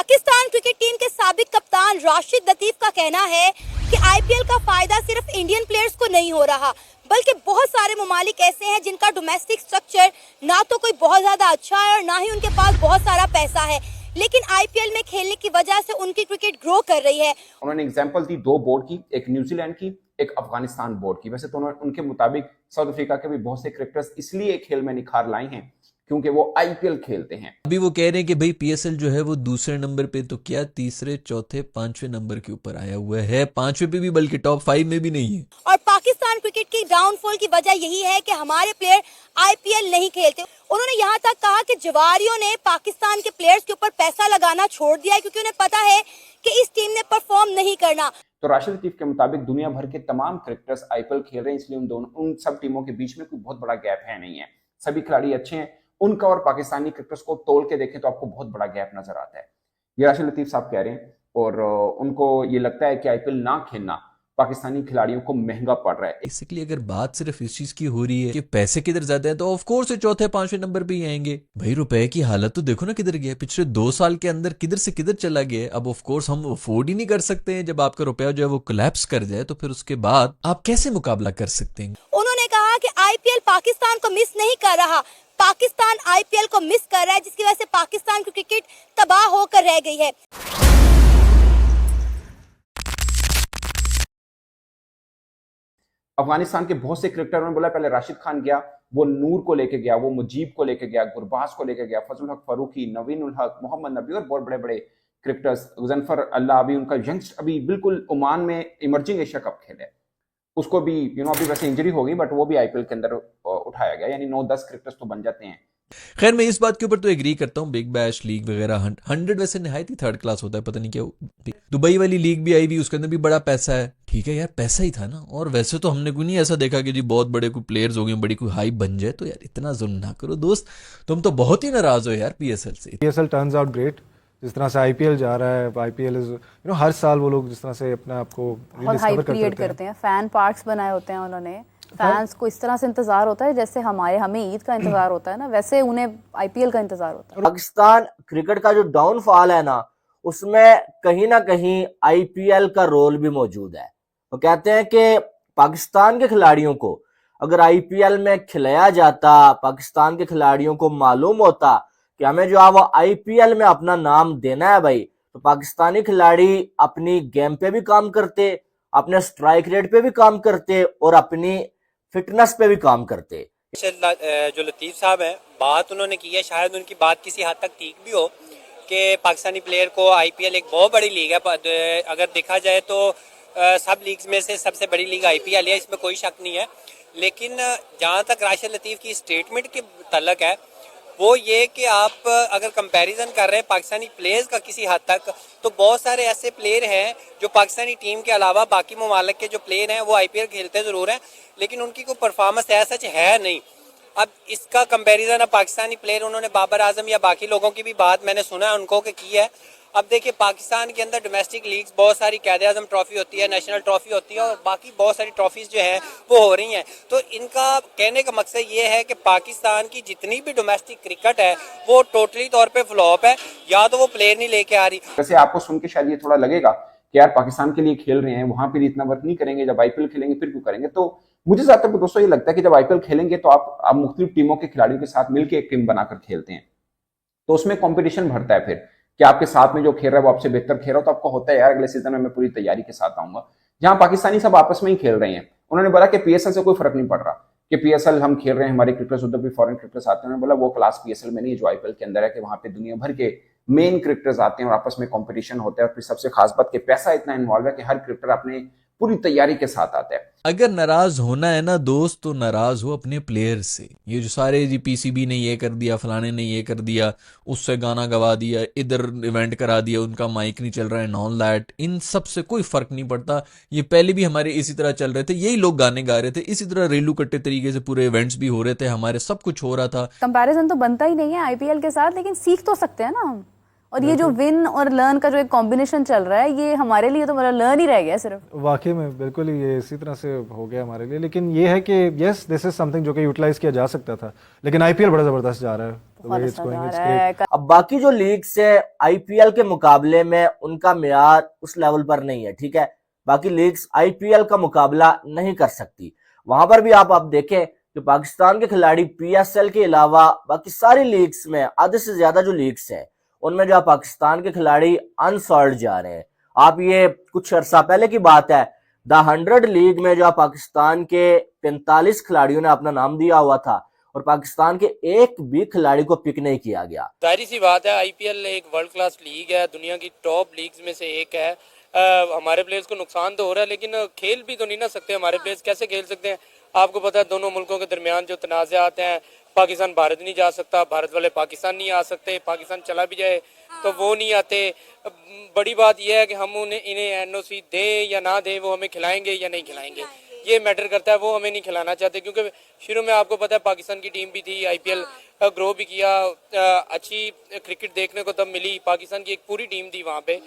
Pakistan cricket team के साबिक कप्तान राशिद लतीफ का कहना है कि आईपीएल का फायदा सिर्फ इंडियन प्लेयर्स को नहीं हो रहा, बल्कि बहुत सारे ममालिक ऐसे हैं जिनका डोमेस्टिक स्ट्रक्चर ना तो कोई बहुत ज्यादा अच्छा है और ना ही उनके पास बहुत सारा पैसा है, लेकिन आईपीएल में खेलने की वजह से उनकी क्रिकेट ग्रो कर रही है। उन्होंने एग्जांपल दी दो बोर्ड की, एक न्यूजीलैंड की, एक अफगानिस्तान बोर्ड की। वैसे तो उनके मुताबिक साउथ अफ्रीका के भी बहुत से क्रिकेटर्स इसलिए खेल में निखार लाए हैं क्योंकि वो आईपीएल खेलते हैं। अभी वो कह रहे हैं कि भाई पीएसएल जो है वो दूसरे नंबर पे तो क्या तीसरे चौथे पांचवें नंबर के ऊपर आया हुआ है, पांचवें पे भी बल्कि टॉप 5 में भी नहीं है। और पाकिस्तान क्रिकेट की डाउनफॉल की वजह यही है कि हमारे प्लेयर आईपीएल नहीं खेलते। उन्होंने यहाँ तक कहा कि जवारियों ने पाकिस्तान के प्लेयर्स के ऊपर पैसा लगाना छोड़ दिया है क्योंकि उन्हें पता है कि इस टीम ने परफॉर्म नहीं करना। तो राशिद लतीफ के मुताबिक दुनिया भर के तमाम क्रिकेटर्स आईपीएल खेल रहे हैं, इसलिए उन सब टीमों के बीच में कोई बहुत बड़ा गैप है नहीं है। सभी खिलाड़ी अच्छे हैं, उनका और पाकिस्तानी क्रिकेटर्स को तोल के देखें तो आपको बहुत बड़ा गैप नजर आता है। ये राशिद लतीफ साहब कह रहे हैं और उनको ये लगता है कि आईपीएल ना खेलना पाकिस्तानी खिलाड़ियों को महंगा पड़ रहा है। बेसिकली अगर बात सिर्फ इस चीज की हो रही है कि पैसे किधर ज्यादा है तो ऑफ कोर्स चौथे पांचवें नंबर पे ही आएंगे। भाई रुपए की हालत तो देखो ना किधर गया, पिछले 2 साल के अंदर किधर से किधर चला गया। अब ऑफ कोर्स हम अफोर्ड ही नहीं कर सकते हैं, जब आपका रुपया जो है वो कोलैप्स कर जाए तो फिर उसके बाद आप कैसे मुकाबला कर सकते हैं। उन्होंने कहा कि आईपीएल पाकिस्तान को मिस नहीं कर रहा, पाकिस्तान आईपीएल को मिस कर रहा है, जिसकी वजह से पाकिस्तान की क्रिकेट तबाह होकर रह गई है। अफगानिस्तान के बहुत से क्रिकेटरों ने बोला, पहले राशिद खान गया, वो नूर को लेके गया, वो मुजीब को लेके गया, गुरबाज को लेके गया, फजल हक फारूकी, नवीन उल हक, मोहम्मद नबी और बहुत बड़े बड़े क्रिकेटर्स, गजनफर अल्लाह अभी उनका यंगस्ट अभी बिल्कुल ओमान में इमर्जिंग एशिया कप खेले, उसको भी अभी वैसे इंजरी हो गई बट वो भी आईपीएल के अंदर उठाया गया, यानी 9-10 क्रिकेटर्स तो बन जाते हैं। खैर मैं इस बात के ऊपर तो एग्री करता हूँ, बिग बैश लीग वगैरह 100 वैसे नहायत ही थर्ड क्लास होता है, पता नहीं क्या दुबई वाली लीग भी आई भी, उसके अंदर भी बड़ा पैसा है। ठीक है यार, पैसा ही था ना। और वैसे तो हमने कोई नहीं ऐसा देखा कि जी बहुत बड़े कोई प्लेयर्स हो गए, बड़ी कोई हाइप बन जाए। तो यार इतना जुल्म ना करो दोस्त, तुम तो बहुत ही नाराज हो यार पीएसएल से। पीएसएल टर्न्स आउट ग्रेट, जिस तरह से आईपीएल जा रहा है। आईपीएल इज हर साल वो लोग जिस तरह से अपने आप को हाइप क्रिएट करते हैं, फैन पार्क्स बनाए होते हैं उन्होंने, फैंस को इस तरह से इंतजार होता है जैसे हमें ईद का इंतजार होता है ना, वैसे उन्हें आईपीएल का इंतजार होता है। पाकिस्तान क्रिकेट का जो डाउनफॉल है ना, उसमें कहीं ना कहीं आईपीएल का रोल भी मौजूद है। वो कहते हैं कि पाकिस्तान के खिलाड़ियों को अगर आईपीएल में खिलाया जाता, पाकिस्तान के खिलाड़ियों को मालूम होता कि हमें जो अब आईपीएल में अपना नाम देना है भाई, तो पाकिस्तानी खिलाड़ी अपनी गेम पे भी काम करते, अपने स्ट्राइक रेट पे भी काम करते और अपनी फिटनेस पे भी काम करते। जो लतीफ साहब हैं, बात उन्होंने की है, शायद उनकी बात किसी हद तक ठीक भी हो कि पाकिस्तानी प्लेयर को आईपीएल एक बहुत बड़ी लीग है। अगर देखा जाए तो सब लीग्स में से सबसे बड़ी लीग आईपीएल है, इसमें कोई शक नहीं है। लेकिन जहाँ तक राशिद लतीफ की स्टेटमेंट के तल्लक है, वो ये कि आप अगर कंपैरिजन कर रहे हैं पाकिस्तानी प्लेयर्स का किसी हद तक, तो बहुत सारे ऐसे प्लेयर हैं जो पाकिस्तानी टीम के अलावा बाकी ममालिक के जो प्लेयर हैं वो आईपीएल खेलते ज़रूर हैं, लेकिन उनकी कोई परफॉर्मेंस ऐसा है नहीं। अब इसका कंपैरिजन अब पाकिस्तानी प्लेयर, उन्होंने बाबर आजम या बाकी लोगों की भी बात मैंने सुना है उनको की है। अब देखिए पाकिस्तान के अंदर डोमेस्टिक लीग्स बहुत सारी, क़ायद-ए-आज़म ट्रॉफी होती है, नेशनल ट्रॉफी होती है और बाकी बहुत सारी ट्रॉफीज जो हैं वो हो रही हैं। तो इनका कहने का मकसद ये है कि पाकिस्तान की जितनी भी डोमेस्टिक क्रिकेट है वो टोटली तौर पे फ्लॉप है, या तो वो प्लेयर नहीं लेके आ रही। वैसे आपको सुन के शायद ये थोड़ा लगेगा कि यार पाकिस्तान के लिए खेल रहे हैं, वहां पर इतना वर्क नहीं करेंगे, जब आईपीएल खेलेंगे फिर क्यों करेंगे। तो मुझे ज्यादातर दोस्तों ये लगता है कि जब आईपीएल खेलेंगे तो आप मुख्तलिफ टीमों के खिलाड़ियों के साथ मिलकर एक टीम बनाकर खेलते हैं, तो उसमें कॉम्पिटिशन बढ़ता है फिर कि आपके साथ में जो खेल रहा है वो आपसे बेहतर खेल रहा है, तो आपको होता है यार अगले सीजन में मैं पूरी तैयारी के साथ आऊंगा। जहां पाकिस्तानी सब आपस में ही खेल रहे हैं, उन्होंने बोला कि पीएसएल से कोई फर्क नहीं पड़ रहा कि पीएसएल हम खेल रहे हैं, हमारे क्रिकेटर्स उधर भी फॉरेन क्रिकेटर्स आते हैं। उन्होंने बोला वो क्लास पीएसएल में नहीं है जो आईपीएल के अंदर है, कि वहां पे दुनिया भर के मेन क्रिकेटर्स आते हैं और आपस में कॉम्पिटिशन होता है। और फिर सबसे खास बात कि पैसा इतना इन्वॉल्व है कि हर क्रिकेटर अपने पूरी तैयारी के साथ आता है। अगर नाराज होना है ना दोस्त, तो नाराज हो अपने प्लेयर से। ये जो सारे जी पीसीबी ने ये कर दिया, फलाने ने ये कर दिया, उससे गाना गवा दिया, इधर इवेंट करा दिया, उनका माइक नहीं चल रहा है, नॉन लैट, इन सब से कोई फर्क नहीं पड़ता। ये पहले भी हमारे इसी तरह चल रहे थे, यही लोग गाने गा रहे थे, इसी तरह रेलू कट्टे तरीके से पूरे इवेंट्स भी हो रहे थे, हमारे सब कुछ हो रहा था। कंपैरिजन तो बनता ही नहीं है आईपीएल के साथ, लेकिन सीख तो सकते हैं ना हम। और ये जो विन और लर्न का जो एक कॉम्बिनेशन चल रहा है, ये हमारे लिए तो मतलब लर्न ही रह गया सिर्फ। वाकई में बिल्कुल ही ये इसी तरह से हो गया हमारे लिए। लेकिन ये है कि यस, दिस इज समथिंग जो कि यूटिलाइज किया जा सकता था, लेकिन आईपीएल बड़ा जबरदस्त जा रहा है। बहुत अच्छा जा रहा है। अब बाकी जो लीग्स है आईपीएल के मुकाबले में उनका मेयार उस लेवल पर नहीं है, ठीक है। बाकी लीग्स आईपीएल का मुकाबला नहीं कर सकती। वहां पर भी आप देखें कि पाकिस्तान के खिलाड़ी पीएसएल के अलावा बाकी सारी लीग्स में, आधे से ज्यादा जो लीग्स है उनमें जो पाकिस्तान के खिलाड़ी अनसॉल्ड जा रहे हैं। आप ये कुछ अर्सा पहले की बात है, द 100 लीग में जो पाकिस्तान के 45 खिलाड़ियों ने अपना नाम दिया हुआ था और पाकिस्तान के एक भी खिलाड़ी को पिक नहीं किया गया। जाहिर सी बात है, आईपीएल एक वर्ल्ड क्लास लीग है, दुनिया की टॉप लीग्स में से एक है। हमारे प्लेयर्स को नुकसान तो हो रहा है, लेकिन खेल भी तो नहीं ना सकते। हमारे प्लेयर्स कैसे खेल सकते हैं? आपको पता है दोनों मुल्कों के दरमियान जो तनाज़ात हैं, पाकिस्तान भारत नहीं जा सकता, भारत वाले पाकिस्तान नहीं आ सकते, पाकिस्तान चला भी जाए तो वो नहीं आते। बड़ी बात यह है कि हम इन्हें एनओसी दें या ना दें, वो हमें खिलाएंगे या नहीं खिलाएंगे, ये मैटर करता है। वो हमें नहीं खिलाना चाहते, क्योंकि शुरू में आपको पता है पाकिस्तान की टीम भी थी, आईपीएल ग्रो भी किया, अच्छी क्रिकेट देखने को तब मिली। पाकिस्तान की एक पूरी टीम थी वहाँ पे,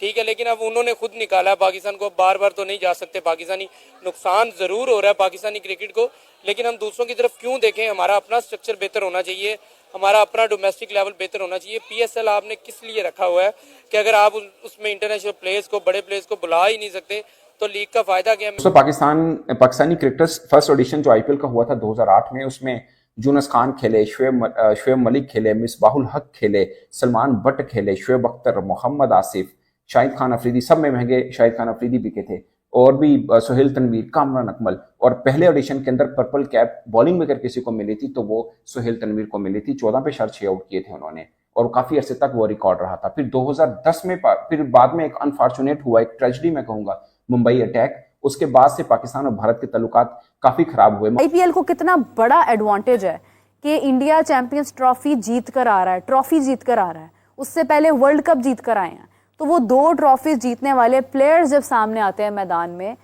ठीक है, लेकिन अब उन्होंने खुद निकाला पाकिस्तान को। बार बार तो नहीं जा सकते पाकिस्तानी, नुकसान जरूर हो रहा है पाकिस्तानी क्रिकेट को, लेकिन हम दूसरों की तरफ क्यों देखें? हमारा अपना स्ट्रक्चर बेहतर होना चाहिए, हमारा अपना डोमेस्टिक लेवल बेहतर होना चाहिए। पीएसएल आपने किस लिए रखा हुआ है कि अगर आप उसमें इंटरनेशनल प्लेयर्स को, बड़े प्लेयर्स को बुला ही नहीं सकते तो लीग का फायदा क्या है? तो पाकिस्तानी क्रिकेटर्स फर्स्ट ऑडिशन जो आईपीएल का हुआ था 2008 में, उसमें यूनुस खान खेले, शुएब मलिक खेले, मिसबाहुल हक खेले, सलमान बट खेले, शुएब अख्तर, मोहम्मद आसिफ, शाहिद खान अफरीदी, सब में महंगे शाहिद खान अफरीदी बिके थे, और भी सोहेल तनवीर, कामरान अकमल। और पहले ऑडिशन के अंदर पर्पल कैप बॉलिंग में अगर किसी को मिली थी तो वो सोहेल तनवीर को मिली थी। 14 पे 6 आउट किए थे उन्होंने, और काफी अरसे तक वो रिकॉर्ड रहा था। फिर 2010 में फिर बाद में एक अनफॉर्चुनेट हुआ, एक ट्रेजेडी मैं कहूंगा, मुंबई अटैक। उसके बाद से पाकिस्तान और भारत के ताल्लुकात काफी खराब हुए। आईपीएल को कितना बड़ा एडवांटेज है कि इंडिया चैंपियंस ट्रॉफी जीत कर आ रहा है, ट्रॉफी जीत कर आ रहा है। उससे पहले वर्ल्ड कप जीत कर आए हैं, तो वो 2 ट्रॉफी जीतने वाले प्लेयर्स जब सामने आते हैं मैदान में,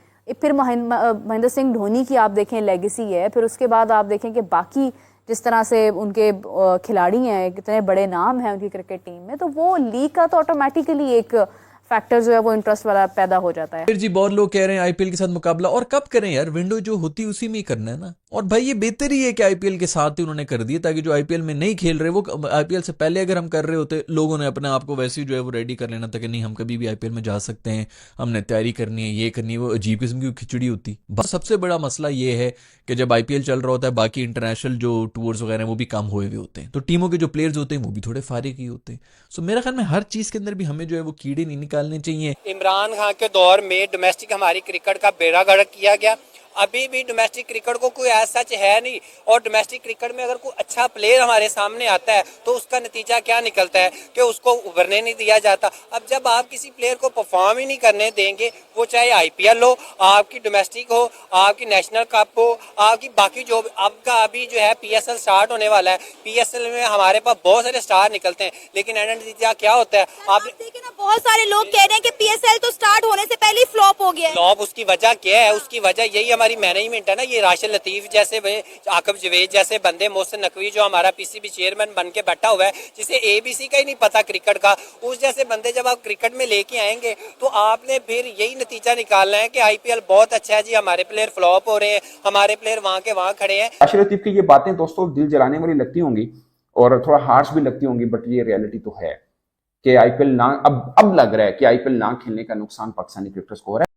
फिर महेंद्र सिंह धोनी की आप देखें लेगेसी है, फिर उसके बाद आप देखें कि बाकी जिस तरह से उनके खिलाड़ी हैं, कितने बड़े नाम हैं उनकी क्रिकेट टीम में, तो वो लीग का तो ऑटोमेटिकली एक फैक्टर जो है वो इंटरेस्ट वाला पैदा हो जाता है। फिर जी बहुत लोग कह रहे हैं आईपीएल के साथ मुकाबला, और कब करें यार? विंडो जो होती है उसी में ही करना है ना। और भाई ये बेहतर ही है कि आईपीएल के साथ ही उन्होंने कर दिया, ताकि जो आईपीएल में नहीं खेल रहे वो आईपीएल से पहले अगर हम कर रहे होते, लोगों ने अपने आप को वैसे ही जो है वो रेडी कर लेना था कि नहीं हम कभी भी आईपीएल में जा सकते हैं, हमने तैयारी करनी है, ये करनी है। वो अजीब किस्म की खिचड़ी होती। बस सबसे बड़ा मसला ये है कि जब आईपीएल चल रहा होता है, बाकी इंटरनेशनल जो टूर्स वगैरह वो भी कम हुए हुए होते हैं, तो टीमों के जो प्लेयर्स होते हैं वो भी थोड़े फारिग ही होते हैं। सो मेरा ख्याल में हर चीज़ के अंदर भी हमें जो है वो कीड़े नहीं निकालने चाहिए। इमरान खान के दौर में डोमेस्टिक हमारी क्रिकेट का बेड़ा गर्क किया गया। अभी भी डोमेस्टिक क्रिकेट को कोई ऐसा सच है नहीं, और डोमेस्टिक क्रिकेट में अगर कोई अच्छा प्लेयर हमारे सामने आता है तो उसका नतीजा क्या निकलता है कि उसको उभरने नहीं दिया जाता। अब जब आप किसी प्लेयर को परफॉर्म ही नहीं करने देंगे, वो चाहे आईपीएल हो, आपकी डोमेस्टिक हो, आपकी नेशनल कप हो, आपकी बाकी जो आपका अभी जो है पीएसएल स्टार्ट होने वाला है, पीएसएल में हमारे पास बहुत सारे स्टार निकलते हैं, लेकिन एंड नतीजा क्या होता है? आप देखिए ना, बहुत सारे लोग कह रहे हैं कि पीएसएल तो स्टार्ट होने से पहले ही फ्लॉप हो गया है। फ्लॉप उसकी वजह क्या है? उसकी वजह यही हमारी मैनेजमेंट है ना। ये राशिद लतीफ जैसे, आकिब जवेद जैसे बंदे, मोहसिन नकवी जो हमारा पीसीबी चेयरमैन बन के बैठा हुआ है, जिसे एबीसी का ही नहीं पता क्रिकेट का, उस जैसे बंदे जब आप क्रिकेट में लेके आएंगे तो आपने फिर यही नतीजा निकालना है कि आईपीएल बहुत अच्छा है जी, हमारे प्लेयर फ्लॉप हो रहे हैं, हमारे प्लेयर वहां के वहां खड़े हैं। राशिद लतीफ की ये बातें दोस्तों दिल जलाने वाली लगती होंगी और थोड़ा हार्श भी लगती होंगी, बट ये रियलिटी तो है कि आईपीएल ना, अब लग रहा है कि आईपीएल ना खेलने का नुकसान पाकिस्तानी क्रिकेटर्स को हो रहा है।